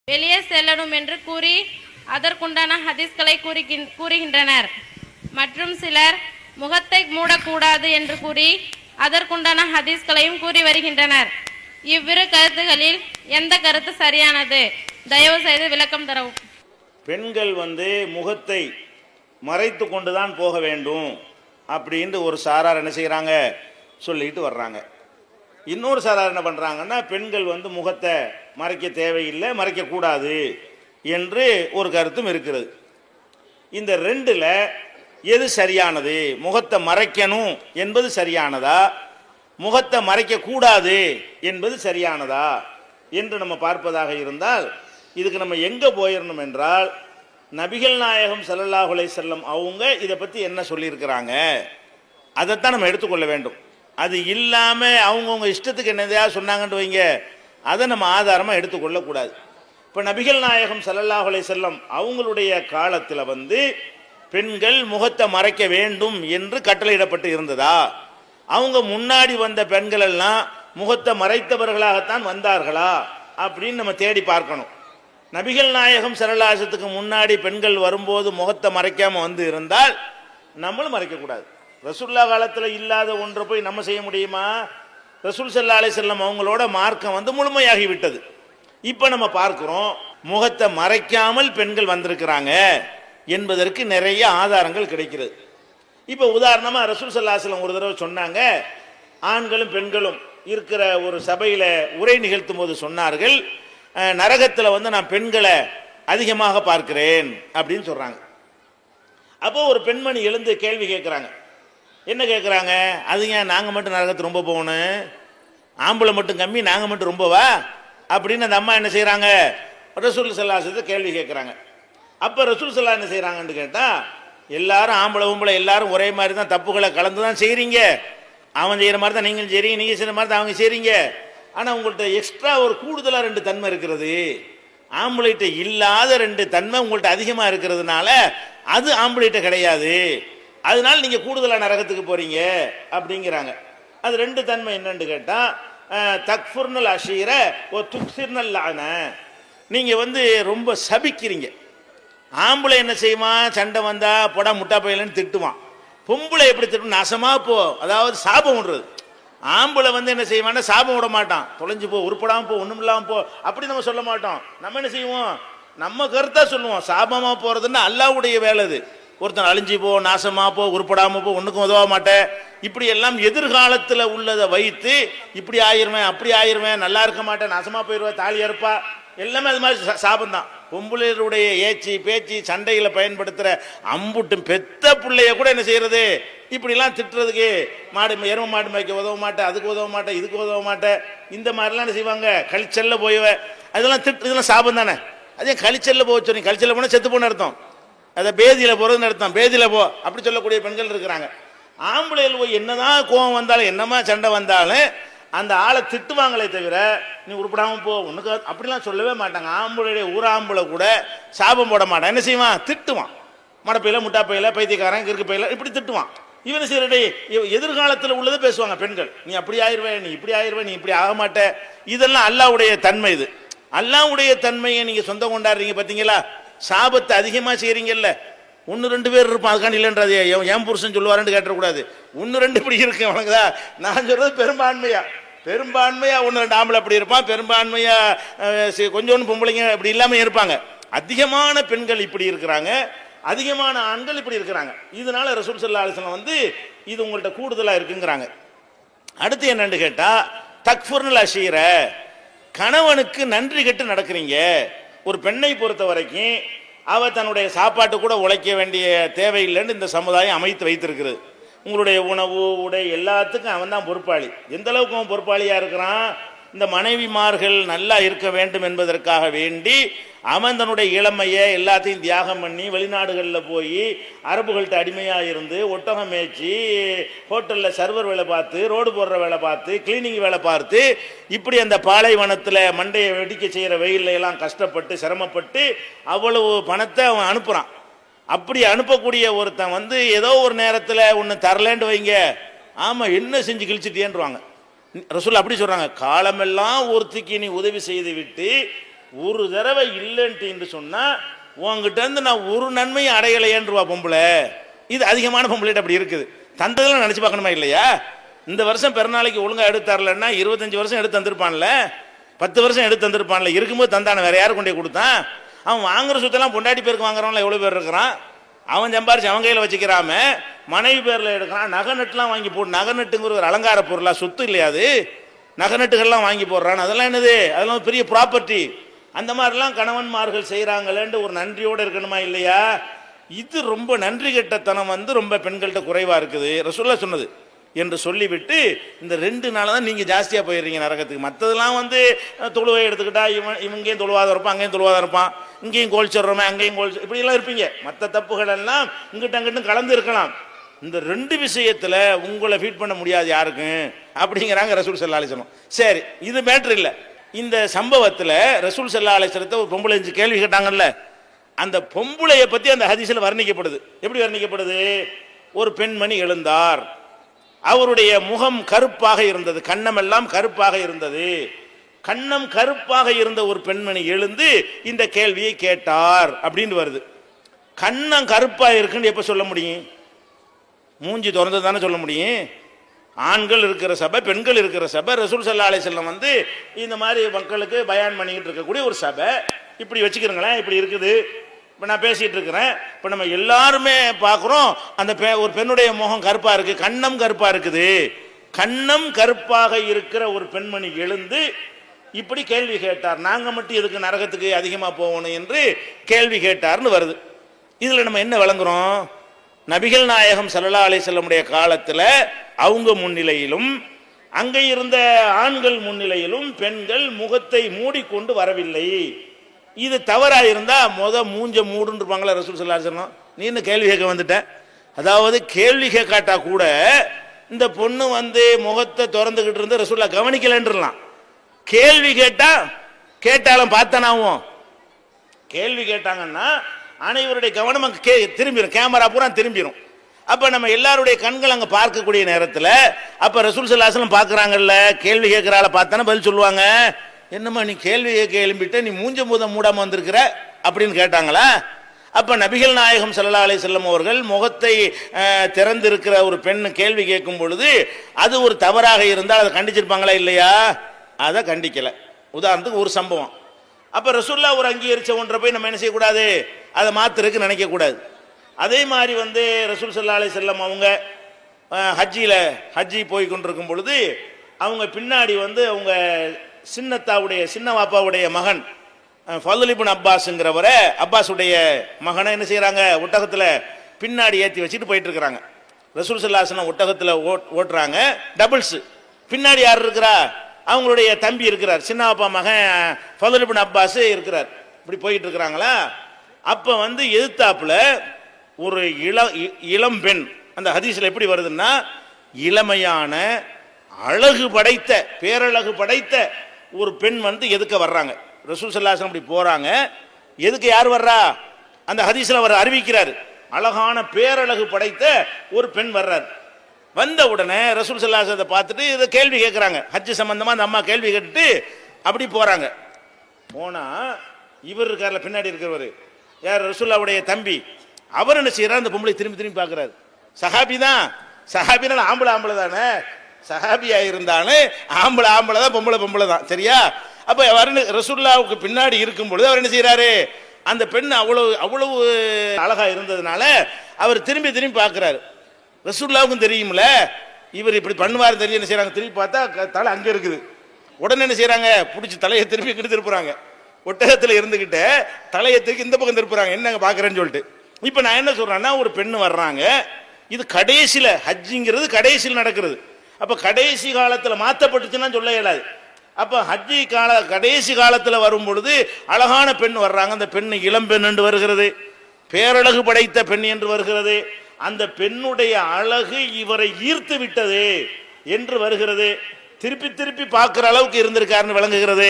வெளியே செல்லணும் என்று கூறி அதற்குண்டான ஹதீஸ்களை கூறுகின்றனர். மற்றும் சிலர் முகத்தை மூடக்கூடாது என்று கூறி அதற்குண்டான ஹதீஸ்களையும் கூறி வருகின்றனர். இவ்விரு கருத்துகளில் எந்த கருத்து சரியானது? தயவு செய்து விளக்கம் தரவும். பெண்கள் முகத்தை மறைத்து கொண்டுதான் போக வேண்டும் அப்படின்னு ஒரு சாரார் என்ன செய்கிறாங்க, சொல்லிட்டு வர்றாங்க. இன்னொரு சாரார் என்ன பண்ணுறாங்கன்னா, பெண்கள் முகத்தை மறைக்க தேவையில்லை, மறைக்கக்கூடாது என்று ஒரு கருத்தும் இருக்கிறது. இந்த ரெண்டில் எது சரியானது? முகத்தை மறைக்கணும் என்பது சரியானதா, முகத்தை மறைக்கக்கூடாது என்பது சரியானதா என்று நம்ம பார்ப்பதாக இருந்தால், இதுக்கு நம்ம எங்கே போயிடணும் என்றால், நபிகள் நாயகம் ஸல்லல்லாஹு அலைஹி வஸல்லம் அவங்க இதை பற்றி என்ன சொல்லியிருக்கிறாங்க அதைத்தான் நம்ம எடுத்துக்கொள்ள வேண்டும். அது இல்லாமல் அவங்கவுங்க இஷ்டத்துக்கு என்னதையாக சொன்னாங்கன்னு வைங்க, அதை நம்ம ஆதாரமாக எடுத்துக்கொள்ளக்கூடாது. இப்போ நபிகள் நாயகம் ஸல்லல்லாஹு அலைஹி வஸல்லம் அவங்களுடைய காலத்தில் பெண்கள் முகத்தை மறைக்க வேண்டும் என்று கட்டளையிடப்பட்டு இருந்ததா? அவங்க முன்னாடி வந்த பெண்கள் எல்லாம் முகத்தை மறைத்தவர்களாகத்தான் வந்தார்களா அப்படின்னு நம்ம தேடி பார்க்கணும். நபிகள் நாயகம் ஸல்லல்லாஹு அலைஹி வஸல்லத்துக்கு முன்னாடி பெண்கள் வரும்போது முகத்தை மறைக்காமல் இருந்தால் நம்மளும் மறைக்கக்கூடாது. ரசூலுல்லாஹ் காலத்தில் இல்லாத ஒன்றை போய் நம்ம செய்ய முடியுமா? ரசூல் ஸல்லல்லாஹு அலைஹி வஸல்லம் அவங்களோட மார்க்கம் முழுமையாகி விட்டது. இப்போ நம்ம பார்க்கிறோம், முகத்தை மறைக்காமல் பெண்கள் வந்திருக்கிறாங்க என்பதற்கு நிறைய ஆதாரங்கள் கிடைக்கிறது. இப்போ உதாரணமாக ரசூல் ஸல்லல்லாஹு அலைஹி வஸல்லம் ஒரு தடவை சொன்னாங்க, ஆண்களும் பெண்களும் இருக்கிற ஒரு சபையில் உரை நிகழ்த்தும் போது சொன்னார்கள், நரகத்தில் நான் பெண்களை அதிகமாக பார்க்கிறேன் அப்படின்னு சொல்கிறாங்க. அப்போ ஒரு பெண்மணி எழுந்து கேள்வி கேட்குறாங்க. என்ன கேட்குறாங்க? அது ஏன் நாங்கள் மட்டும் நரகத்துக்கு ரொம்ப போகணும், ஆம்பளை மட்டும் கம்மி, நாங்கள் மட்டும் ரொம்பவா அப்படின்னு அந்த அம்மா என்ன செய்கிறாங்க, ரசூல் ஸல்லல்லாஹு அலைஹி வஸல்லம் கேள்வி கேட்குறாங்க. அப்போ ரசூல் ஸல்லல்லாஹு என்ன செய்கிறாங்கன்னு கேட்டால், எல்லாரும் ஆம்பளை எல்லாரும் ஒரே மாதிரி தான், தப்புகளை கலந்து தான் செய்கிறீங்க, அவன் செய்கிற மாதிரி தான் நீங்களும் செய்கிறீங்க, நீங்கள் செய்கிற மாதிரி தான் அவங்க செய்கிறீங்க. ஆனால் உங்கள்கிட்ட எக்ஸ்ட்ரா ஒரு கூடுதலாக 2 தன்மை இருக்கிறது, ஆம்பளைகிட்ட இல்லாத 2 தன்மை உங்கள்கிட்ட அதிகமாக இருக்கிறதுனால அது ஆம்பளைகிட்ட கிடையாது, அதனால நீங்கள் கூடுதலாக நரகத்துக்கு போகிறீங்க அப்படிங்கிறாங்க. அது 2 தன்மை என்னன்னு கேட்டால், தக்ஃபுர்னல் அஷீர ஓ துக்ஸிர்னல் லான, நீங்கள் ரொம்ப சபிக்கிறீங்க. ஆம்பளை என்ன செய்வான், சண்டை வந்தா பொடா முட்டா பையலன்னு திட்டுவான். பொம்பளை எப்படி திட்டும், நாசமாக போ, அதாவது சாபம் விடுறது. ஆம்பளை என்ன செய்வான்னா சாபம் விட மாட்டான், தொலைஞ்சு போ, உருப்படாமல் போ, ஒன்றும் இல்லாமல் போ அப்படி நம்ம சொல்ல மாட்டோம். நம்ம என்ன செய்வோம், நம்ம கருத்தாக சொல்லுவோம். சாபமாக போகிறதுன்னா அல்லாஹ்வுடைய வேலை. அது ஒருத்தன் அழிஞ்சு போ, நாசமாக போ, உருப்படாமல் போ, ஒன்றுக்கும் உதவ மாட்டேன், இப்படி எல்லாம் எதிர்காலத்தில் உள்ளதை வைத்து இப்படி ஆயிருவேன் அப்படி ஆயிருவேன், நல்லா இருக்க மாட்டேன், நாசமாக போயிடுவேன், தாலி அறுப்பா, எல்லாமே அது மாதிரி சாபம் தான். பொம்பளையருடைய ஏச்சி பேச்சு சண்டையில் பயன்படுத்துகிற அம்புட்டும் பெத்த பிள்ளைய கூட என்ன செய்யறது, இப்படிலாம் திட்டுறதுக்கு, எரும மாடு மேய்க்க உதவ மாட்டேன், அதுக்கு உதவ மாட்டேன், இதுக்கு உதவ மாட்டேன், இந்த மாதிரிலாம் என்ன செய்வாங்க, கழிச்சல்ல போய்வ, அதெல்லாம் இதெல்லாம் சாபம் தானே. அதே கழிச்சல்ல போக சொல்லி, கழிச்சல்ல போனால் செத்து போன அர்த்தம், அதை பேதியில் போகிறதுன்னு அர்த்தம், பேதியில் போ அப்படி சொல்லக்கூடிய பெண்கள் இருக்கிறாங்க. ஆம்பளையில் போய் என்னதான் கோவம் வந்தாலும் என்னமா சண்டை வந்தாலும் அந்த ஆளை திட்டுவாங்களே தவிர நீ உருப்படாமல் போ உனக்கு அப்படிலாம் சொல்லவே மாட்டாங்க. ஆம்பளுடைய ஊராம்பளை கூட சாபம் போட மாட்டான், என்ன செய்வான், திட்டுவான். மடப்பையில் முட்டா பையில பைத்தியக்காரன் கிறுக்கு பையில இப்படி திட்டுவான். இவன் சரி எதிர்காலத்தில் உள்ளதை பேசுவாங்க பெண்கள், நீ அப்படி ஆயிடுவேன், நீ இப்படி ஆயிடுவேன், நீ இப்படி ஆக மாட்டே, இதெல்லாம் அல்லாஹ்வுடைய தன்மை. இது அல்லாஹ்வுடைய தன்மையை நீங்கள் சொந்தம் கொண்டாடுறீங்க பார்த்தீங்களா, சாபத்தை அதிகமாக செய்கிறீங்கல்ல. 1-2 பேர் இருப்பான், அதுக்காண்டி இல்லைன்றது என் புருஷன் சொல்லுவாருன்னு கேட்டக்கூடாது. 1-2 இப்படி இருக்கு வணங்குதா, நான் சொல்றது பெரும்பான்மையா 1-2 ஆம்பளை அப்படி இருப்பான், பெரும்பான்மையா கொஞ்சோண்டு பொம்பளைங்க இப்படி இல்லாமல் இருப்பாங்க. அதிகமான பெண்கள் இப்படி இருக்கிறாங்க, அதிகமான ஆண்கள் இப்படி இருக்கிறாங்க. இதனால ரசூல் ஸல்லல்லாஹு அலைஹி வஸல்லம் இது உங்கள்கிட்ட கூடுதலாக இருக்குங்கிறாங்க. அடுத்து என்னன்னு கேட்டால், தக்ஃபுர்னல் அஷீர, கணவனுக்கு நன்றி கெட்டு நடக்கிறீங்க. ஒரு பெண்ணை பொறுத்த வரைக்கும் அவ தன்னுடைய சாப்பாட்டு கூட உழைக்க வேண்டிய தேவையில்லைன்னு இந்த சமுதாயம் அமைத்து வைத்திருக்கிறது. உங்களுடைய உணவு உடை எல்லாத்துக்கும் அவன் தான் பொறுப்பாளி. எந்த அளவுக்கு அவன் பொறுப்பாளியாக இருக்கிறான், இந்த மனைவிமார்கள் நல்லா இருக்க வேண்டும் என்பதற்காக வேண்டி அவன் தன்னுடைய இளமையை எல்லாத்தையும் தியாகம் பண்ணி வெளிநாடுகளில் போய் அரபுகள்கிட்ட அடிமையாக இருந்து ஒட்டகம் மேய்ச்சி ஹோட்டலில் சர்வர் வேலை பார்த்து ரோடு போடுற வேலை பார்த்து கிளீனிங் வேலை பார்த்து இப்படி அந்த பாலைவனத்தில் மண்டையை வெடிக்க செய்கிற வெயிலில் எல்லாம் கஷ்டப்பட்டு சிரமப்பட்டு அவ்வளவு பணத்தை அவன் அனுப்புகிறான். அப்படி அனுப்பக்கூடிய ஒருத்தன் ஏதோ ஒரு நேரத்தில் ஒன்று தரலேன்னு வைங்க, ஆமாம் என்ன செஞ்சு கிழிச்சிட்டேன்றாங்க. ரசூல் அப்படி சொல்கிறாங்க, காலமெல்லாம் ஒருத்திக்கு நீ உதவி செய்து விட்டு ஒரு தடவை இல்லைன்ட்டு சொன்னா உங்ககிட்ட இருந்து நான் ஒரு நன்மையும் அடையலையேன்றுவா பொம்பளை. இது அதிகமான பொம்பளைகிட்ட அப்படி இருக்குது. தந்ததெல்லாம் நினைச்சு பார்க்கணுமா இல்லையா? இந்த வருஷம் பிறநாளைக்கு ஒழுங்கா எடுத்து தரலன்னா 25 வருஷம் எடுத்து தந்திருப்பான்ல, 10 வருஷம் எடுத்து தந்திருப்பான்ல. இருக்கும்போது தந்தான, வேற யாரு கொண்டே கொடுத்தான்? அவன் வாங்குற சொத்தெல்லாம் பொண்டாட்டி பேருக்கு வாங்குறவன்ல எவ்வளவு பேர் இருக்கிறான்? அவன் சம்பாரிச்சு அவன் கையில் வச்சுக்கிறாம மனைவி பேரில் எடுக்கிறான். நகை நட்டுலாம் வாங்கி போடு. நகை நட்டுங்கிற ஒரு அலங்கார பொருளா? சொத்து இல்லையா அது? நகை நட்டுகள்லாம் வாங்கி போடுறான். அதெல்லாம் என்னது? அதெல்லாம் பெரிய ப்ராப்பர்ட்டி. அந்த மாதிரிலாம் கணவன்மார்கள் செய்கிறாங்களேன்ட்டு ஒரு நன்றியோடு இருக்கணுமா இல்லையா? இது ரொம்ப நன்றி கெட்டத்தனம் ரொம்ப பெண்கள்கிட்ட குறைவாக இருக்குது ரசூலுல்லாஹ் சொன்னது என்று சொல்லிவிட்டு, இந்த 2 நாள் தான் நீங்கள் ஜாஸ்தியாக போயிடுறீங்க நரகத்துக்கு. மற்றதெல்லாம் தொழுவை எடுத்துக்கிட்டா இவங்கேயும் தொழுவாத இருப்பான், அங்கேயும் தொழுவாத இருப்பான், இங்கேயும் கோல்ச்சிடுறோமே அங்கேயும் கோல்ச்சி, இப்படியெல்லாம் இருப்பீங்க. மற்ற தப்புகள் எல்லாம் இங்கிட்ட அங்கிட்டும் கலந்து இருக்கலாம். இந்த 2 விஷயத்தில் உங்களை ஃபீட் பண்ண முடியாது யாருக்கும் அப்படிங்கிறாங்க ரசூல் ஸல்லல்லாஹு அலைஹி வஸல்லம். சரி, இது மேட்ரு இல்லை. இந்த சம்பவத்தில் ரசூல் ஸல்லல்லாஹு அலைஹி வஸல்லத்தை ஒரு பொம்பளை கேள்வி கேட்டாங்கல்ல, அந்த பொம்பளையை பற்றி அந்த ஹதீஸில் வர்ணிக்கப்படுது. எப்படி வர்ணிக்கப்படுது? ஒரு பெண்மணி எழுந்தார், அவருடைய முகம் கருப்பாக இருந்தது, கன்னமெல்லாம் கருப்பாக இருந்தது. கன்னம் கருப்பாக இருந்த ஒரு பெண்மணி எழுந்து இந்த கேள்வியை கேட்டார் அப்படின்னு வருது. கன்னம் கருப்பா இருக்குன்னு எப்ப சொல்ல முடியும்? மூஞ்சி திறந்து தானே சொல்ல முடியும். ஆண்கள் இருக்கிற சபை, பெண்கள் இருக்கிற சபை. ரசூல் ஸல்லல்லாஹு அலைஹி வஸல்லம் இந்த மாதிரி மக்களுக்கு பயான் பண்ணிக்கிட்டு இருக்கக்கூடிய ஒரு சபை. இப்படி வச்சுக்கிறீங்களேன், இப்படி இருக்குது. இப்போ நான் பேசிகிட்டு இருக்கிறேன். இப்போ நம்ம எல்லாருமே பார்க்குறோம், அந்த ஒரு பெண்ணுடைய முகம் கருப்பாக இருக்குது, கன்னம் கருப்பாக இருக்குது. கன்னம் கருப்பாக இருக்கிற ஒரு பெண்மணி எழுந்து இப்படி கேள்வி கேட்டார். நாங்கள் மட்டும் எதுக்கு நரகத்துக்கு அதிகமாக போகணும் என்று கேள்வி கேட்டார்னு வருது. இதில் நம்ம என்ன விளங்குறோம்? நபிகள் நாயகம் ஸல்லல்லாஹு அலைஹி வஸல்லமுடைய காலத்தில் அவங்க முன்னிலையிலும் அங்கே இருந்த ஆண்கள் முன்னிலையிலும் பெண்கள் முகத்தை மூடிக்கொண்டு வரவில்லை. இது தவறா இருந்தா மூஞ்ச மூடுன்னு இருப்பாங்களா ரசூல் ஸல்லல்லாஹு அலைஹி வஸல்லம்? நீ என்ன கேள்வி கேட்க வந்துட்ட? அதாவது கேள்வி கேட்காட்டா கூட இந்த பொண்ணு முகத்தை திறந்துகிட்டு இருந்து ரசூலுல்லாஹ் கவனிக்கலன்றலாம். கேள்வி கேட்டாலும் பார்த்தானாவும். கேள்வி கேட்டாங்கன்னா அனைவருடைய கவனம் அங்கே திரும்பிடும், கேமரா பூரா திரும்பிடும். அப்ப நம்ம எல்லாருடைய கண்கள் அங்க பார்க்கக்கூடிய நேரத்தில் அப்ப ரசூல் ஸல்லல்லாஹு அலைஹி வஸல்லம் பார்க்கறாங்கல்ல, கேள்வி கேட்கிறாள பார்த்தானே பதில் சொல்லுவாங்க. என்னம்மா நீ கேள்வி கேட்க எழும்பிட்ட, நீ மூஞ்ச மூடாம வந்திருக்கிற அப்படின்னு கேட்டாங்களா? அப்ப நபிகள் நாயகம் ஸல்லல்லாஹு அலைஹி வஸல்லம் அவர்கள் முகத்தை திறந்திருக்கிற ஒரு பெண் கேள்வி கேட்கும் பொழுது அது ஒரு தவறாக இருந்தால் அதை கண்டிச்சிருப்பாங்களா இல்லையா? அதை கண்டிக்கல. உதாரணத்துக்கு ஒரு சம்பவம். அப்ப ரசூலுல்லாஹ் ஒரு அங்கீகரிச்ச ஒன்றை போய் நம்ம என்ன செய்யக்கூடாது? அதை மாத்திருக்கு நினைக்க கூடாது. அதே மாதிரி ரசூல் ஸல்லல்லாஹு அலைஹி வஸல்லம் அவங்க ஹஜ்ஜி போய் கொண்டிருக்கும் பொழுது அவங்க பின்னாடி அவங்க சின்ன வாப்பாவுடைய மகன் ஃபதுல் இப்னு அப்பாஸ்ங்கிறவரை, அப்பாஸுடைய மகனை என்ன செய்யறாங்க? ஒட்டகத்தில் பின்னாடி ஏற்றி வச்சுட்டு போயிட்டு இருக்கிறாங்க. ரசூல் ஸல்லல்லாஹு அலைஹி வஸல்லம் ஒட்டகத்தில் ஓட்டுறாங்க, டபுள்ஸ். பின்னாடி யார் இருக்கிறா? அவங்களுடைய தம்பி இருக்கிறார், சின்ன வாப்பா மகன் ஃபதுல் இப்னு அப்பாஸ் இருக்கிறார். இப்படி போயிட்டு இருக்கிறாங்களா? அப்போ எதிர்த்தாப்புல ஒரு இளம் பெண், அந்த ஹதீஸ்ல எப்படி வருதுன்னா, இளமையான அழகு படைத்த பேரழகு படைத்த ஒரு பெண் எதுக்க வர்றாங்க. ரசூல் ஸல்லல்லாஹு அலைஹி வஸல்லம் அப்படி போறாங்க. எதுக்கு யார் வர்றா? அந்த ஹதீஸ்ல அவர் அறிவிக்கிறார், அழகான பேரழகு படைத்த ஒரு பெண் வர்றார். வந்த உடனே ரசூல் ஸல்லல்லாஹு அலைஹி வஸல்லம் பார்த்துட்டு இதை கேள்வி கேட்குறாங்க. ஹஜ் சம்பந்தமா அந்த அம்மா கேள்வி கேட்டுட்டு அப்படி போறாங்க. போனா இவர் இருக்கார்ல பின்னாடி இருக்கிறவர், யார்? ரசூலுல்லாஹ்வுடைய தம்பி. அவர் என்ன செய்யறாரு? அந்த பொம்பளை திரும்பி திரும்பி பார்க்கிறாரு. சஹாபி தான், சஹாபினா ஆம்பளை தானே, சஹாபியா இருந்தாலும் ஆம்பளை தான், பொம்பளை தான், சரியா? அப்ப ரசூலுல்லாஹ்வுக்கு பின்னாடி இருக்கும் பொழுது அவர் என்ன செய்யறாரு? அந்த பெண் அவ்வளவு அழகா இருந்ததுனால அவர் திரும்பி திரும்பி பார்க்கிறாரு. ரசூலுல்லாஹ்வுக்கும் தெரியும்ல இவர் இப்படி பண்ணுவார் தெரியும். என்ன செய்யறாங்க? திரும்பி பார்த்தா தலை அங்க இருக்குது. உடனே என்ன செய்யறாங்க? பிடிச்சி தலையை திருப்பி இங்கிட்டு திருப்புறாங்க. ஒட்டகத்தில் இருந்துகிட்டு தலையை திருப்பி இந்த பக்கம் திருப்புறாங்க. என்னங்க பாக்குறேன்னு சொல்லிட்டு. இப்ப நான் என்ன சொல்றேன்னா, ஒரு பெண்ணு வர்றாங்க, இது கடைசியில ஹஜ்ஜிங்கிறது கடைசியில் நடக்கிறது. அப்ப கடைசி காலத்துல மாற்றப்பட்டுச்சுன்னா சொல்ல இயலாது. அப்ப ஹஜ்ஜி கடைசி காலத்துல வரும் பொழுது அழகான பெண் வர்றாங்க. அந்த பெண் இளம் பெண் என்று வருகிறது, பேரழகு படைத்த பெண் என்று வருகிறது. அந்த பெண்ணுடைய அழகு இவரை ஈர்த்து விட்டது என்று வருகிறது. திருப்பி திருப்பி பார்க்கிற அளவுக்கு இருந்திருக்காருன்னு விளங்குகிறது.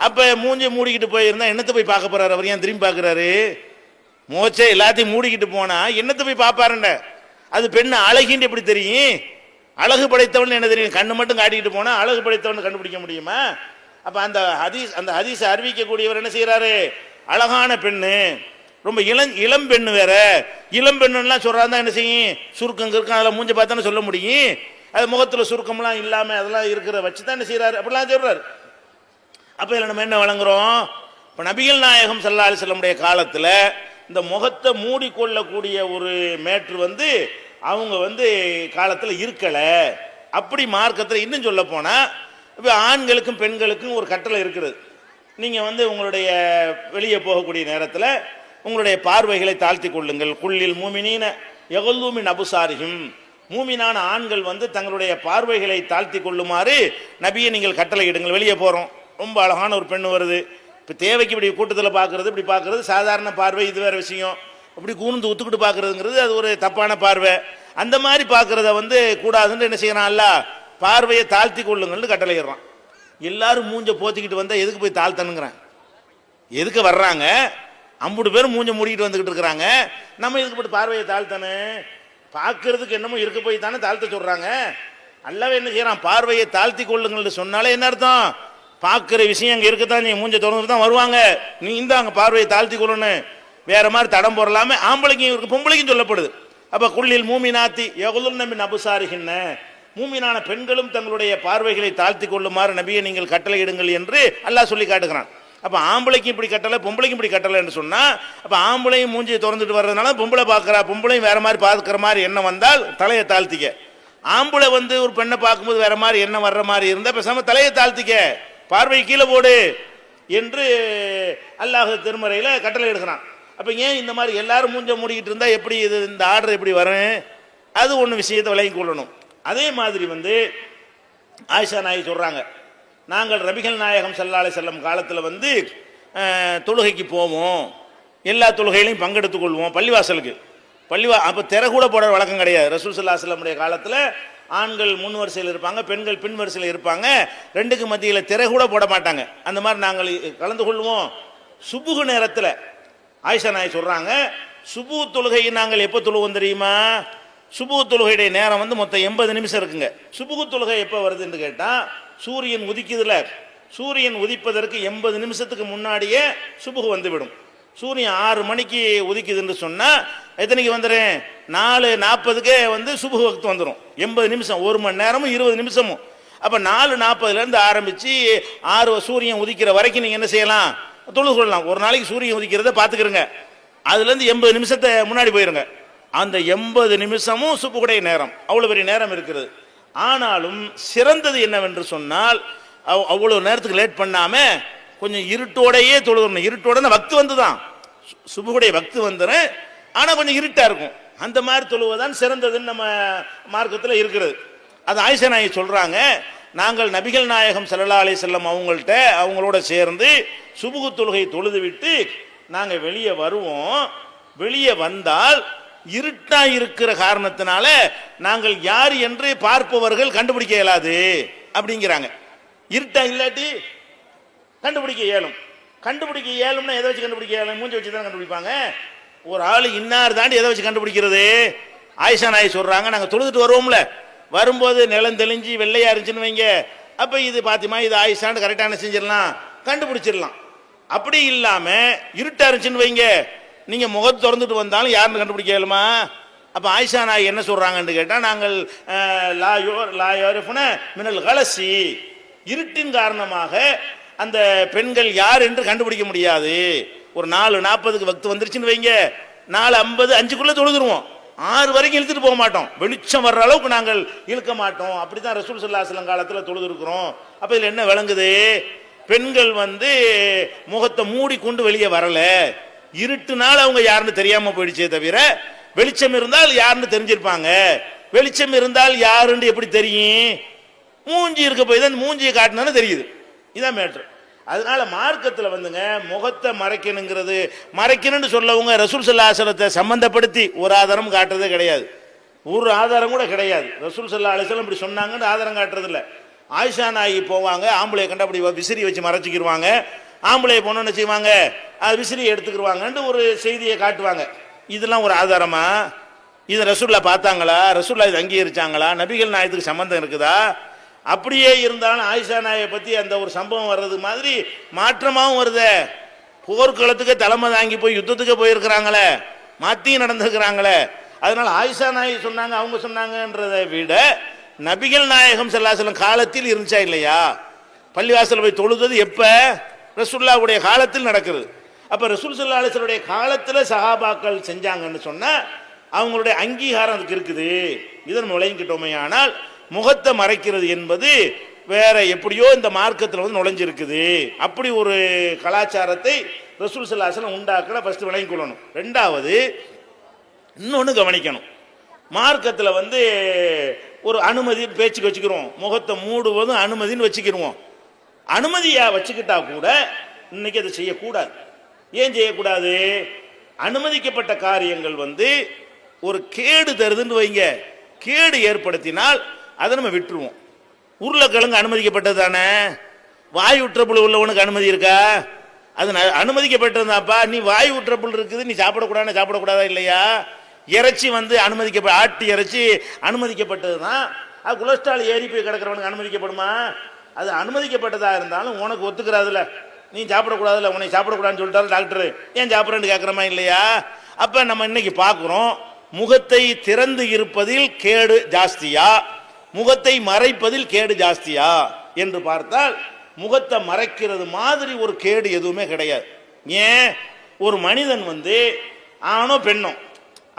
அப்ப மூஞ்சி மூடிக்கிட்டு போயிருந்தா என்னத்தை போய் பார்க்க போறாரு? அவர் ஏன் திரும்பி பார்க்கிறாரு? மோச்சே எல்லாத்தையும் மூடிக்கிட்டு போனா என்னத்தை போய் பார்ப்பாருண்ட? அது பெண்ணு அழகின்னு எப்படி தெரியும்? அழகு படைத்தவன் என்ன தெரியும்? கண்ணு மட்டும் காட்டிக்கிட்டு போனா அழகு படைத்தவன் கண்டுபிடிக்க முடியுமா? அப்ப அந்த ஹதீஸ் அறிவிக்கக்கூடியவர் என்ன செய்யறாரு? அழகான பெண்ணு, ரொம்ப இளம் பெண்ணு, வேற இளம் பெண்ணுலாம் சொல்றாருந்தா என்ன செய்யும்? சுருக்கம் இருக்கும், அதில் மூஞ்ச பார்த்தானே சொல்ல முடியும். அது முகத்தில் சுருக்கம்லாம் இல்லாம அதெல்லாம் இருக்கிற வச்சு தான் என்ன செய்யறாரு? அப்படிலாம் சொல்றாரு. அப்ப இதில் நம்ம என்ன வழங்குறோம்? இப்போ நபிகள் நாயகம் ஸல்லல்லாஹு அலைஹி வஸல்லமுடைய காலத்தில் இந்த முகத்தை மூடிக்கொள்ளக்கூடிய ஒரு மேட்ரு வந்து அவங்க வந்து காலத்தில் இருக்கலை. அப்படி மார்க்கத்தில் இன்னும் சொல்ல போனால் இப்போ ஆண்களுக்கும் பெண்களுக்கும் ஒரு கட்டளை இருக்கிறது. நீங்கள் வந்து உங்களுடைய வெளியே போகக்கூடிய நேரத்தில் உங்களுடைய பார்வைகளை தாழ்த்தி கொள்ளுங்கள். குல்லில் மூமினீன யகுல்லூ மின் அபுசாரிஹிம், மூமினான ஆண்கள் வந்து தங்களுடைய பார்வைகளை தாழ்த்தி கொள்ளுமாறு நபியை நீங்கள் கட்டளை இடுங்கள். வெளியே போகிறோம், ரொம்ப அழகான ஒரு பெண்ணு வருது, இப்போ தேவைக்கு இப்படி கூட்டத்தில் பார்க்கறது, இப்படி பார்க்கறது சாதாரண பார்வை, இது வேறு விஷயம். இப்படி கூர்ந்து ஒத்துக்கிட்டு பார்க்கறதுங்கிறது அது ஒரு தப்பான பார்வை. அந்த மாதிரி பார்க்கறத வந்து கூடாதுன்னு என்ன செய்யறான்? அல்லாஹ் பார்வையை தாழ்த்தி கொள்ளுங்கள்னு கட்டளையிடுறான். எல்லாரும் மூஞ்ச போத்திக்கிட்டு வந்தால் எதுக்கு போய் தாழ்த்தணுங்கிறான்? எதுக்கு வர்றாங்க? 50 பேரும் மூஞ்ச மூடிக்கிட்டு வந்துக்கிட்டு இருக்கிறாங்க, நம்ம எதுக்கு போட்டு பார்வையை தாழ்த்தனு? பார்க்கறதுக்கு என்னமோ இருக்க போய் தானே தாழ்த்த சொல்றாங்க. அல்லாஹ் என்ன செய்யறான்? பார்வையை தாழ்த்தி கொள்ளுங்கள்னு சொன்னாலே என்ன அர்த்தம்? பார்க்குற விஷயம் அங்கே இருக்கத்தான், நீ மூஞ்ச திறந்துட்டு தான் வருவாங்க, நீ இந்த அங்கே பார்வையை தாழ்த்தி கொள்ளணும். வேற மாதிரி தடம் போடலாமே, ஆம்பளைக்கும் இருக்கு, பொம்பளைக்கும் சொல்லப்படுது. அப்போ குல்லில் மூமினாத்தி யகுலுன்ன மின் அபுசாரிஹின்ன, மூமினான பெண்களும் தங்களுடைய பார்வைகளை தாழ்த்தி கொள்ளுமாறு நபியை நீங்கள் கட்டளையிடுங்கள் என்று அல்லாஹ் சொல்லி காட்டுகிறான். அப்போ ஆம்பளைக்கும் இப்படி கட்டளை, பொம்பளைக்கும் இப்படி கட்டளை என்று சொன்னால், அப்போ ஆம்பளையும் மூஞ்சியை திறந்துட்டு வர்றதுனால பொம்பளை பார்க்குறா, பொம்பளையும் வேற மாதிரி பார்க்குற மாதிரி எண்ணம் வந்தால் தலையை தாழ்த்திக்க. ஆம்பளை வந்து ஒரு பெண்ணை பார்க்கும்போது வேற மாதிரி எண்ணம் வர்ற மாதிரி இருந்தால் பேசாமல் தலையை தாழ்த்திக்க, பார்வை கீழே போடு என்று அல்லாஹ் திருமறையில் கட்டளை எடுக்கிறான். அப்போ ஏன் இந்த மாதிரி எல்லாரும் மூஞ்ச மூடிக்கிட்டு இருந்தால் எப்படி இது, இந்த ஆர்டர் எப்படி வரும்? அது ஒன்று விஷயத்தை விளங்கி கொள்ளணும். அதே மாதிரி வந்து ஆயிஷா நாயகி சொல்கிறாங்க, நாங்கள் நபிகள் நாயகம் ஸல்லல்லாஹு அலைஹி வஸல்லம் காலத்தில் வந்து தொழுகைக்கு போவோம், எல்லா தொழுகையிலையும் பங்கெடுத்துக் கொள்வோம். பள்ளிவாசலுக்கு அப்போ திரை கூட போட வழக்கம் கிடையாது. ரசூல் ஸல்லல்லாஹு அலைஹி வஸல்லமுடைய காலத்தில் ஆண்கள் முன் வரிசையில் இருப்பாங்க, பெண்கள் பின் வரிசையில் இருப்பாங்க, ரெண்டுக்கு மத்தியில் திரை கூட போட மாட்டாங்க. அந்த மாதிரி நாங்கள் கலந்து கொள்வோம். சுபுகு நேரத்தில் ஆயிஷா நாயகி சொல்கிறாங்க, சுபுகு தொழுகையை நாங்கள் எப்போ தொழுவோம் தெரியுமா? சுபுகு தொழுகையுடைய நேரம் வந்து மொத்தம் 80 நிமிஷம் இருக்குங்க. சுபுகு தொழுகை எப்போ வருதுன்னு கேட்டால், சூரியன் உதிக்குதுல, சூரியன் உதிப்பதற்கு 80 நிமிஷத்துக்கு முன்னாடியே சுபுகு வந்துவிடும். சூரியன் 6 மணிக்கு உதிக்குதுன்னு சொன்னால் எத்தனைக்கு வந்துடும்? 4:40க்கே வந்து சுபுகு வக்து வந்துடும். 80 நிமிஷம், 1 மணி நேரமும் 20 நிமிஷமும். அப்போ 4:40லேருந்து ஆரம்பித்து 6 சூரியன் உதிக்கிற வரைக்கும் நீங்கள் என்ன செய்யலாம்? தொழுது கொள்ளலாம். ஒரு நாளைக்கு சூரியன் உதிக்கிறத பார்த்துக்கிறங்க, அதுலேருந்து 80 நிமிஷத்தை முன்னாடி போயிருங்க. அந்த 80 நிமிஷமும் சுபுகுடைய நேரம், அவ்வளோ பெரிய நேரம் இருக்கிறது. ஆனாலும் சிறந்தது என்னவென்று சொன்னால், அவ்வளோ நேரத்துக்கு லேட் பண்ணாமல் கொஞ்சம் இருட்டோடையே தொழுகணும். இருட்டோட வக்து வந்து தான் சுபுகுடைய வக்து வந்துடும், ஆனால் கொஞ்சம் இருட்டாக இருக்கும். அந்த மாதிரி தொழுவதான் சிறந்ததுன்னு நம்ம மார்க்கத்தில் இருக்கிறது. அது ஆயிஷா நாயகி சொல்கிறாங்க, நாங்கள் நபிகள் நாயகம் ஸல்லல்லாஹு அலைஹி வஸல்லம் அவங்களோட சேர்ந்து சுபுகு தொழுகை தொழுது விட்டு நாங்கள் வெளியே வருவோம். வெளியே வந்தால் இருட்டா இருக்கிற காரணத்தினால நாங்கள் யார் என்று பார்ப்பவர்கள் கண்டுபிடிக்க இயலாது அப்படிங்கிறாங்க. இருட்டா இல்லாட்டி கண்டுபிடிக்க இயலும். கண்டுபிடிக்க இயலும்னா எதை வச்சு கண்டுபிடிக்க இயலும்? மூஞ்சி வச்சு தான் கண்டுபிடிப்பாங்க. ஒரு ஆள் இன்னார் தாண்டி எதை வச்சு கண்டுபிடிக்கிறது? ஆயிஷா நாயகி சொல்றாங்க, நாங்கள் தொழுதுட்டு வருவோம்ல, வரும்போது நிலம் தெளிஞ்சு வெள்ளையா இருந்துச்சுன்னு வைங்க, அப்போ இது பாத்திமா இது ஆயிஷான்னு கரெக்டான செஞ்சிடலாம், கண்டுபிடிச்சிடலாம். அப்படி இல்லாம இருட்டா இருந்துச்சுன்னு வைங்க, நீங்க முகத்தை திறந்துட்டு வந்தாலும் யாருன்னு கண்டுபிடிக்க இயலுமா? அப்போ ஆயிஷா நாயகி என்ன சொல்றாங்கன்னு கேட்டால், நாங்கள் மினல் கலசி, இருட்டின் காரணமாக அந்த பெண்கள் யார் என்று கண்டுபிடிக்க முடியாது. ஒரு 4:40க்கு வக்து வந்துருச்சுன்னு வைங்க, 4:50 5க்குள்ள தொழுதுருவோம். 6 வரைக்கும் இழுத்துட்டு போக மாட்டோம், வெளிச்சம் வர்ற அளவுக்கு நாங்கள் இழுக்க மாட்டோம். அப்படித்தான் ரசூல் ஸல்லல்லாஹு அலைஹி வஸல்லம் காலத்தில் தொழுது இருக்கிறோம். அப்போ இதில் என்ன விளங்குது? பெண்கள் வந்து முகத்தை மூடிக்கொண்டு வெளியே வரல, இருட்டுனால அவங்க யாருன்னு தெரியாம போயிடுச்சே தவிர, வெளிச்சம் இருந்தால் யாருன்னு தெரிஞ்சிருப்பாங்க. வெளிச்சம் இருந்தால் யாருன்னு எப்படி தெரியும்? மூஞ்சி இருக்க போய் தான் மூஞ்சியை காட்டினான்னு தெரியுது. இதான் மேட்ரு. அதனால மார்க்கத்தில் வந்துங்க முகத்தை மறைக்கணுங்கிறது, மறைக்கணும்னு சொல்லவங்க ரசூல் ஸல்லல்லாஹு அலைஹி வஸல்லத்தை சம்பந்தப்படுத்தி ஒரு ஆதாரம் காட்டுறதே கிடையாது, ஒரு ஆதாரம் கூட கிடையாது. ரசூல் ஸல்லல்லாஹு அலைஹி வஸல்லம் இப்படி சொன்னாங்கன்னு ஆதாரம் காட்டுறது இல்லை. ஆயிஷா நாயகி போவாங்க, ஆம்பளையை கண்டா அப்படி விசிறி வச்சு மறைச்சிக்கிடுவாங்க, ஆம்பளையை போனோன்னு செய்வாங்க அது விசிறி எடுத்துக்கிடுவாங்கன்ட்டு ஒரு செய்தியை காட்டுவாங்க. இதெல்லாம் ஒரு ஆதாரமா? இது ரசூல்லா பார்த்தாங்களா? ரசூல்லா இது அங்கீகரிச்சாங்களா? நபிகள் நாயகத்துக்கு சம்பந்தம் இருக்குதா? அப்படியே இருந்தாலும் ஆயிஷா நாயை பற்றி அந்த ஒரு சம்பவம் வர்றது மாதிரி மாற்றமாகவும் வருதே. போர்க்களத்துக்கு தலைமை தாங்கி போய் யுத்தத்துக்கு போயிருக்கிறாங்களே, மாற்றியும் நடந்துருக்கிறாங்களே. அதனால ஆயிஷா நாயை சொன்னாங்க, அவங்க சொன்னாங்கன்றதை விட நபிகள் நாயகம் ஸல்லல்லாஹு அலைஹி வஸல்லம் காலத்தில் இருந்துச்சா இல்லையா? பள்ளிவாசல் போய் தொழுது எப்போ? ரசூலுல்லாஹ்வுடைய காலத்தில் நடக்குது. அப்போ ரசூல் ஸல்லல்லாஹு அலைஹி வஸல்லம் காலத்தில் சஹாபாக்கள் செஞ்சாங்கன்னு சொன்னால் அவங்களுடைய அங்கீகாரம் அதுக்கு இருக்குது. இதன் நுழைஞ்சிட்டோமே. ஆனால் முகத்தை மறைக்கிறது என்பது வேற எப்படியோ இந்த மார்க்கத்தில் வந்து நுழைஞ்சிருக்குது. அப்படி ஒரு கலாச்சாரத்தை ரசூல் ஸல்லல்லாஹு அலைஹி வஸல்லம் உண்டாக்கல. ஃபர்ஸ்ட் விளங்கிக் கொள்ளணும். ரெண்டாவது இன்னொன்று கவனிக்கணும். மார்க்கத்தில் வந்து ஒரு அனுமதி பேச்சுக்கு வச்சுக்கிறோம், முகத்தை மூடுவதும் அனுமதின்னு வச்சுக்கிடுவோம். அனுமதியா வச்சுக்கிட்டா கூட இன்னைக்கு அதை செய்யக்கூடாது. ஏன் செய்யக்கூடாது? அனுமதிக்கப்பட்ட காரியங்கள் வந்து ஒரு கேடு தருதுன்னு வைங்க, கேடு ஏற்படுத்தினால் அதை நம்ம விட்டுருவோம். உருளைக்கிழங்கு அனுமதிக்கப்பட்டது தானே, வாய் உற்றப்புள் உள்ளவனுக்கு அனுமதி இருக்கா? அது அனுமதிக்கப்பட்டதுதான்ப்பா. நீ வாய் உற்றப்புள் இருக்குது, நீ சாப்பிடக்கூடாதுன்னு சாப்பிடக்கூடாதா இல்லையா? இறைச்சி வந்து ஆட்டு இறைச்சி அனுமதிக்கப்பட்டது தான். அது கொலஸ்ட்ரால் ஏறி போய் கிடக்கிறவனுக்கு அனுமதிக்கப்படுமா? அது அனுமதிக்கப்பட்டதாக இருந்தாலும் உனக்கு ஒத்துக்கிறாதுல, நீ சாப்பிடக்கூடாதுல்ல, உன்னை சாப்பிடக்கூடாதுன்னு சொல்லிட்டாரு டாக்டர், ஏன் சாப்பிட்றேன்னு கேட்குறமா இல்லையா? அப்போ நம்ம இன்னைக்கு பார்க்குறோம், முகத்தை திறந்து இருப்பதில் கேடு ஜாஸ்தியா, முகத்தை மறைப்பதில் கேடு ஜாஸ்தியா என்று பார்த்தால் முகத்தை மறைக்கிறது மாதிரி ஒரு கேடு எதுவுமே கிடையாது. ஏன்? ஒரு மனிதன் வந்து ஆணோ பெண்ணோ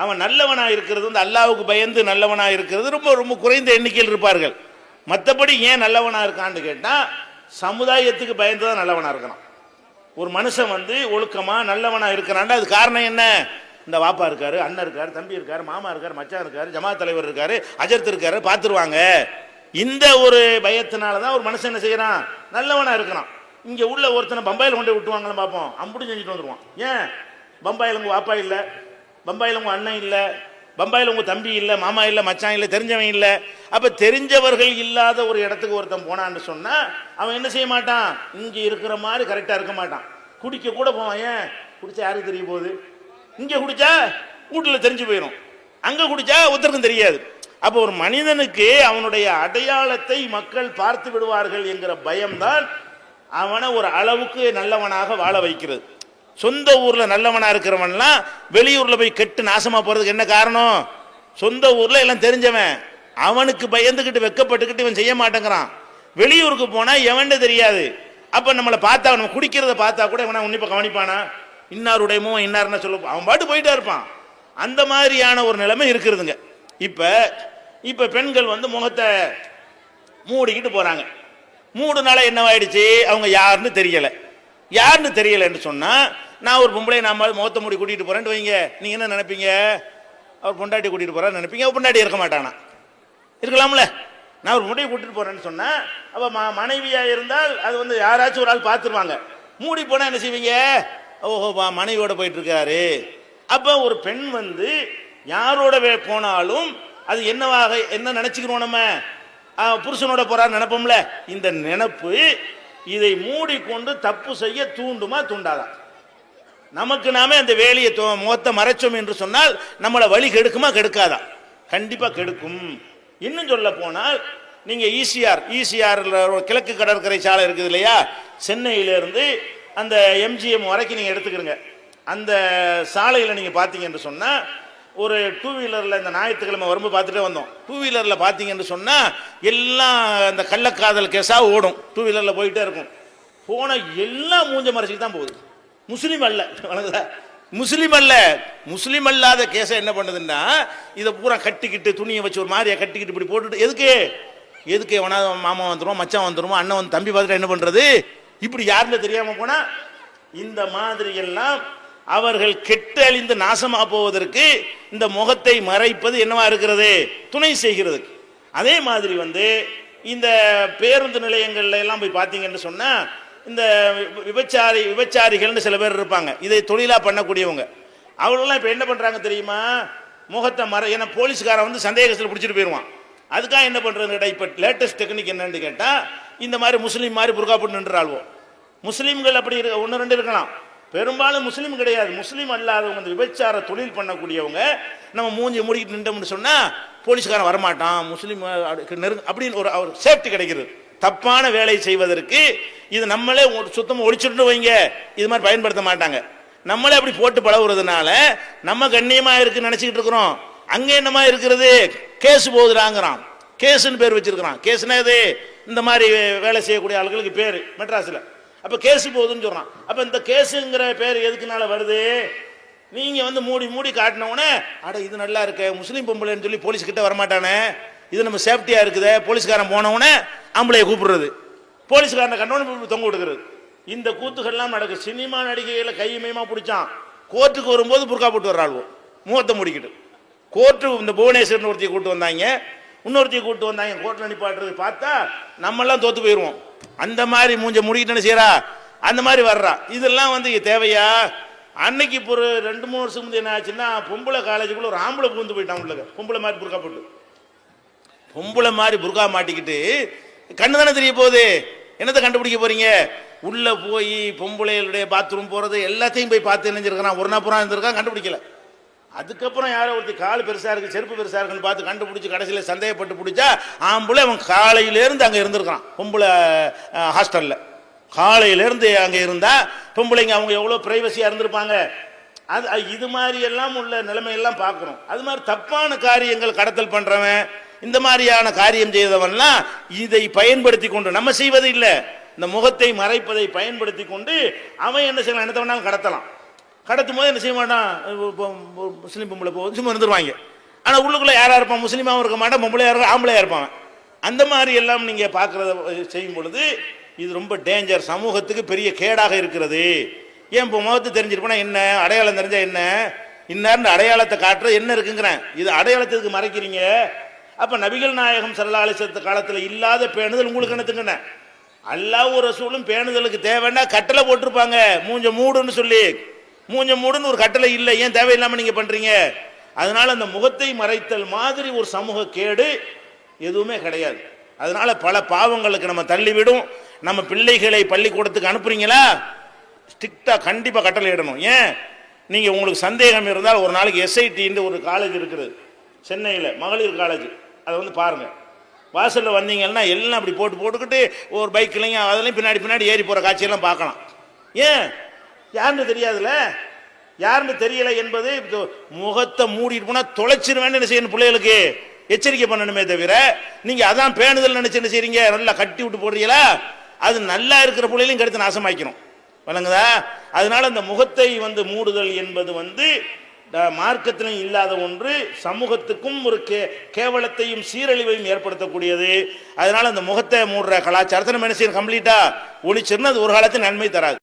அவன் நல்லவனா இருக்கிறது வந்து அல்லாஹ்வுக்கு பயந்து நல்லவனா இருக்கிறது ரொம்ப ரொம்ப குறைந்த எண்ணிக்கையில் இருப்பார்கள். மற்றபடி ஏன் நல்லவனா இருக்கான்னு கேட்டால் சமுதாயத்துக்கு பயந்து தான் நல்லவனா இருக்கிறான். ஒரு மனுஷன் வந்து ஒழுக்கமா நல்லவனா இருக்கிறான்டா, அது காரணம் என்ன? இந்த வாப்பா இருக்காரு, அண்ணன் இருக்காரு, தம்பி இருக்காரு, மாமா இருக்காரு, மச்சான் இருக்காரு, ஜமாத் தலைவர் இருக்காரு, அஜர்த் இருக்காரு, பார்த்துருவாங்க. இந்த ஒரு பயத்தினால தான் ஒரு மனுஷன் என்ன செய்யறான்? நல்லவனா இருக்கிறான். இங்க உள்ள ஒருத்தனை பம்பாயில் கொண்டு விட்டுவாங்கன்னு பார்ப்போம், அம்புட்டு செஞ்சுட்டு வந்துருவான். ஏன்? பம்பாயில் உங்க வாப்பா இல்லை, பம்பாயில் உங்க அண்ணன் இல்லை, பம்பாயில் உங்க தம்பி இல்லை, மாமா இல்லை, மச்சான் இல்லை, தெரிஞ்சவன் இல்லை. அப்ப தெரிஞ்சவர்கள் இல்லாத ஒரு இடத்துக்கு ஒருத்தன் போனான்னு சொன்னா அவன் என்ன செய்ய மாட்டான்? இங்க இருக்கிற மாதிரி கரெக்டா இருக்க மாட்டான். குடிக்க கூட போவான். ஏன்? குடிச்சா யாருக்கு தெரிய போகுது? இங்க குடிச்சா வீட்டுல தெரிஞ்சு போயிடும், அங்க குடிச்சா ஒருத்தருக்கும் தெரியாது. அப்போ ஒரு மனிதனுக்கு அவனுடைய அடையாளத்தை மக்கள் பார்த்து விடுவார்கள் என்கிற பயம்தான் அவனை ஒரு அளவுக்கு நல்லவனாக வாழ வைக்கிறது. சொந்த ஊர்ல நல்லவனா இருக்கிறவன்லாம் வெளியூர்ல போய் கெட்டு நாசமா போறதுக்கு என்ன காரணம்? சொந்த ஊர்ல எல்லாம் தெரிஞ்சவன், அவனுக்கு பயந்துகிட்டு வெக்கப்பட்டுக்கிட்டு இவன் செய்ய மாட்டேங்கிறான். வெளியூருக்கு போனா எவன்ட தெரியாது. அப்ப நம்மளை பார்த்தா, நம்ம குடிக்கிறத பார்த்தா கூட இவனை உன்னிப்ப கவனிப்பானா? இன்னாருடையமோ இன்னார்னா சொல்ல, அவன் பாட்டு போயிட்டே இருப்பான். அந்த மாதிரியான ஒரு நிலைமை இருக்கிறதுங்க. இப்ப பெண்கள் வந்து முகத்தை மூடிக்கிட்டு போறாங்க. மூடுனால என்னவாயிடுச்சு? அவங்க யாருன்னு தெரியல. யாருன்னு தெரியலன்னு சொன்னா, நான் ஒரு பொம்பளை நாம முகத்தை மூடி கூட்டிட்டு போறேன்னு வைங்க, நீங்க என்ன நினைப்பீங்க? அவர் பொண்டாட்டி கூட்டிட்டு போறான்னு நினைப்பீங்க. அவர் பொண்டாட்டி இருக்க மாட்டானா? இருக்கலாம்ல. நான் ஒரு பொண்டாட்டி கூட்டிட்டு போறேன்னு சொன்னா, அப்ப மனைவியா இருந்தால் அது வந்து யாராச்சும் ஒரு ஆள் பார்த்துருவாங்க. மூடி போனா என்ன செய்வீங்க? ஓஹோ, மனைவியோட போயிட்டு இருக்காரு. அப்ப ஒரு பெண் வந்து யாரோட போனாலும் அது என்னவாக என்ன நினைச்சுக்கிறோம்? நம்ம புருஷனோட போறான்னு நினைப்போம்ல. இந்த நினைப்பு இதை மூடிக்கொண்டு தப்பு செய்ய தூண்டுமா தூண்டாதா? நமக்கு நாமே அந்த வேலையை முகத்தை மறைச்சோம் என்று சொன்னால் நம்மளை வழி கெடுக்குமா கெடுக்காதா? கண்டிப்பா கெடுக்கும். இன்னும் சொல்ல போனால் நீங்க ஈசிஆர் கிழக்கு கடற்கரை சாலை இருக்குது இல்லையா, சென்னையிலிருந்து அந்த எம்ஜிஎம் வரைக்கும் நீங்க எடுத்துக்கிறீங்க. அந்த சாலையில் நீங்க பார்த்தீங்க என்று சொன்னா, ஒரு டூ வீலரில் இந்த ஞாயிற்றுக்கிழமை வரும்போது பார்த்துட்டே வந்தோம். டூ வீலரில் பார்த்தீங்கன்னு சொன்னால் எல்லாம் இந்த கள்ளக்காதல் கேஸாக ஓடும். டூ வீலரில் போயிட்டே இருக்கும். போன எல்லாம் மூஞ்ச மறைச்சிட்டு தான் போகுது. முஸ்லீம் அல்ல, முஸ்லீம் அல்ல, முஸ்லீம் அல்லாத கேஸை என்ன பண்ணுதுன்னா, இதை பூரா கட்டிக்கிட்டு துணியை வச்சு ஒரு மாதிரியா கட்டிக்கிட்டு இப்படி போட்டுட்டு எதுக்கு எவனா மாமா வந்துடும், மச்சான் வந்துடும், அண்ணன் வந்து தம்பி பார்த்துட்டு என்ன பண்ணுறது? இப்படி யாருன்னு தெரியாமல் போனால் இந்த மாதிரி எல்லாம் அவர்கள் கெட்டு அழிந்து நாசமா போவதற்கு இந்த முகத்தை மறைப்பது என்னவா இருக்கிறது? துணை செய்கிறது. அதே மாதிரி வந்து இந்த பேருந்து நிலையங்கள்ல எல்லாம் போய் பார்த்தீங்கன்னு சொன்னா, இந்த விபச்சாரிகள்னு சில பேர் இருப்பாங்க, இதை தொழிலா பண்ணக்கூடியவங்க. அவர்களெல்லாம் இப்போ என்ன பண்றாங்க தெரியுமா? முகத்தை ஏன்னா போலீஸ்காரன் வந்து சந்தேகத்தில் பிடிச்சிட்டு போயிடுவான். அதுக்காக என்ன பண்றது கேட்டால், இப்போ லேட்டஸ்ட் டெக்னிக் என்னன்னு கேட்டால், இந்த மாதிரி முஸ்லீம் மாதிரி புர்கா போட்டு நின்றுறாள்வோம். முஸ்லீம்கள் அப்படி ஒன்று ரெண்டு இருக்கலாம். பெரும்பாலும் முஸ்லீம் கிடையாது, முஸ்லீம் அல்லாதவங்க இந்த விபச்சார தொழில் பண்ணக்கூடியவங்க நம்ம மூஞ்சி மூடிக்கிட்டு நின்றோம்னு சொன்னா போலீஸ்காரன் வரமாட்டான், முஸ்லீம் அப்படின்னு ஒரு சேஃப்டி கிடைக்கிறது. தப்பான வேலை செய்வதற்கு இது நம்மளே சுத்தமாக ஒழிச்சுட்டு வைங்க, இது மாதிரி பயன்படுத்த மாட்டாங்க. நம்மளே அப்படி போட்டு பழகுறதுனால நம்ம கண்ணியமா இருக்குன்னு நினைச்சுக்கிட்டு இருக்கிறோம். அங்க என்னமா இருக்கிறது, கேஸ் போகுதுறாங்கிறான். கேஸ்ன்னு பேர் வச்சிருக்கிறான். கேஸ்னா இது இந்த மாதிரி வேலை செய்யக்கூடிய ஆளுகளுக்கு பேர் மெட்ராஸ்ல. அப்ப கேஸ் போகுதுன்னு சொல்றான். அப்ப இந்த கேஸுங்கிற பேர் எதுக்குனால வருது, நீங்க வந்து மூடி மூடி காட்டினவுடனே அட இது நல்லா இருக்க முஸ்லீம் பொம்பளைன்னு சொல்லி போலீஸ் கிட்ட வரமாட்டானே, இது நம்ம சேஃப்டியா இருக்குது, போலீஸ்காரன் போனவுடனே ஆம்பளையை கூப்பிடுறது, போலீஸ்காரனை கண்டோன்னு தொங்க விடுக்கிறது. இந்த கூத்துக்கள்லாம் நடக்கு. சினிமா நடிகைகளை கையுமையுமா பிடிச்சான், கோர்ட்டுக்கு வரும்போது புர்கா போட்டு வர்றாள்வோம், முகத்தை முடிக்கிட்டு. கோர்ட்டு இந்த புவனேஸ்வரன் ஒருத்தையை கூட்டு வந்தாங்க, இன்னொருத்தையை கூட்டு வந்தாங்க, கோர்ட்டில் நிப்பாட்டுறது பார்த்தா நம்மெல்லாம் தோத்து போயிடுவோம். அந்த மாதிரி மூஞ்ச முடிக்கிட்டு செய்யறா, அந்த மாதிரி வர்றா. இதெல்லாம் வந்து தேவையா? அன்னைக்கு இப்போ ஒரு 2-3 வருஷம் முந்தைய என்ன ஆச்சுன்னா, பொம்பளை காலேஜுக்குள்ள ஒரு ஆம்பளை பூந்து போயிட்டான் உள்ள, பொம்பளை மாதிரி புர்கா போட்டு. பொம்பளை மாதிரி புர்கா மாட்டிக்கிட்டு கண்ணு தானே தெரிய போகுது, என்னத்தை கண்டுபிடிக்க போறீங்க? உள்ள போய் பொம்பளைகளுடைய பாத்ரூம் போறது எல்லாத்தையும் போய் பார்த்து நினைஞ்சிருக்கான். ஒரு நாள் புறம் இருந்திருக்கான், கண்டுபிடிக்கல. அதுக்கப்புறம் யாரோ ஒருத்தி கால் பெருசா இருக்கு, செருப்பு பெருசா இருக்குன்னு பார்த்து கண்டுபிடிச்சு கடைசியில் சந்தேகப்பட்டு பிடிச்சா ஆம்பளை அவன் காலையிலேருந்து அங்கே இருந்திருக்கான் பொம்பளை ஹாஸ்டல்ல. காலையிலேருந்து அங்கே இருந்தா பொம்பளைங்க அவங்க எவ்வளோ பிரைவசியா இருந்திருப்பாங்க. அது இது மாதிரி எல்லாம் உள்ள நிலைமையெல்லாம் பார்க்கணும். அது மாதிரி தப்பான காரியங்கள் கடத்தல் பண்றவன், இந்த மாதிரியான காரியம் செய்தவன்லாம் இதை பயன்படுத்தி கொண்டு, நம்ம செய்வது இல்லை, இந்த முகத்தை மறைப்பதை பயன்படுத்தி கொண்டு அவன் என்ன செய்யலாம், என்ன வேணாலும் கடத்தலாம். கடத்தும் போது என்ன செய்ய மாட்டான், முஸ்லீம் பொம்பளை போகுது சும்மா இருந்துருவாங்க. ஆனால் உள்ளுக்குள்ள யாரா இருப்பான், முஸ்லீமாவும் இருக்க மாட்டான், பொம்பளையா இருக்க ஆம்பளையா இருப்பான். அந்த மாதிரி எல்லாம் நீங்க பார்க்கறத செய்யும் பொழுது இது ரொம்ப டேஞ்சர், சமூகத்துக்கு பெரிய கேடாக இருக்கிறது. ஏன் இப்போ முகத்தை தெரிஞ்சிருப்பா என்ன, அடையாளம் தெரிஞ்சா என்ன, இன்னார்னு அடையாளத்தை காட்டுறது என்ன இருக்குங்கிறேன். இது அடையாளத்துக்கு மறைக்கிறீங்க. அப்ப நபிகள் நாயகம் ஸல்லல்லாஹு அலைஹி வஸல்லம் காலத்துல இல்லாத பேணுதல் உங்களுக்கு என்னத்துக்குன்னு, அல்லாஹ் ரசூலும் பேணுதலுக்கு தேவைன்னா கட்டளை போட்டிருப்பாங்க, மூஞ்ச மூடுன்னு சொல்லி. மூஞ்ச மூடுன்னு ஒரு கட்டளை இல்லை, ஏன் தேவையில்லாம நீங்க பண்றீங்க? அதனால அந்த முகத்தை மறைத்தல் மாதிரி ஒரு சமூக கேடு எதுவுமே கிடையாது. அதனால பல பாவங்களுக்கு நம்ம தள்ளிவிடும். நம்ம பிள்ளைகளை பள்ளிக்கூடத்துக்கு அனுப்புறீங்களா, ஸ்ட்ரிக்டா கண்டிப்பா கட்டளை இடணும். ஏன், நீங்க உங்களுக்கு சந்தேகம் இருந்தால் ஒரு நாளைக்கு எஸ்ஐடின்னு ஒரு காலேஜ் இருக்குது சென்னையில், மகளிர் காலேஜ், அதை வந்து பாருங்க. வாசலில் வந்தீங்கன்னா எல்லாம் அப்படி போட்டுக்கிட்டு ஒரு பைக்லையும் அதெல்லாம் பின்னாடி ஏறி போகிற காட்சியெல்லாம் பார்க்கலாம். ஏன், யாருன்னு தெரியாதுல்ல, யாருன்னு தெரியல என்பது. முகத்தை மூடிட்டு போனால் தொலைச்சிருவேன்னு என்ன செய்யணும், பிள்ளைகளுக்கு எச்சரிக்கை பண்ணணுமே தவிர நீங்க அதான் பேணுதல் நினைச்சு என்ன செய்றீங்க, நல்லா கட்டி விட்டு போடுறீங்களா, அது நல்லா இருக்கிற பிள்ளைகளையும் கெடுத்து நாசமாக்கணும். வழங்குதா? அதனால இந்த முகத்தை வந்து மூடுதல் என்பது வந்து மார்க்கத்திலும் இல்லாத ஒன்று, சமூகத்துக்கும் ஒரு கேவலத்தையும் சீரழிவையும் ஏற்படுத்தக்கூடியது. அதனால அந்த முகத்தை மூடுற கலாச்சாரத்தை நம்ம என்ன செய்யணும், கம்ப்ளீட்டா ஒழிச்சிருந்தா அது ஒரு காலத்தில் நன்மை தராது.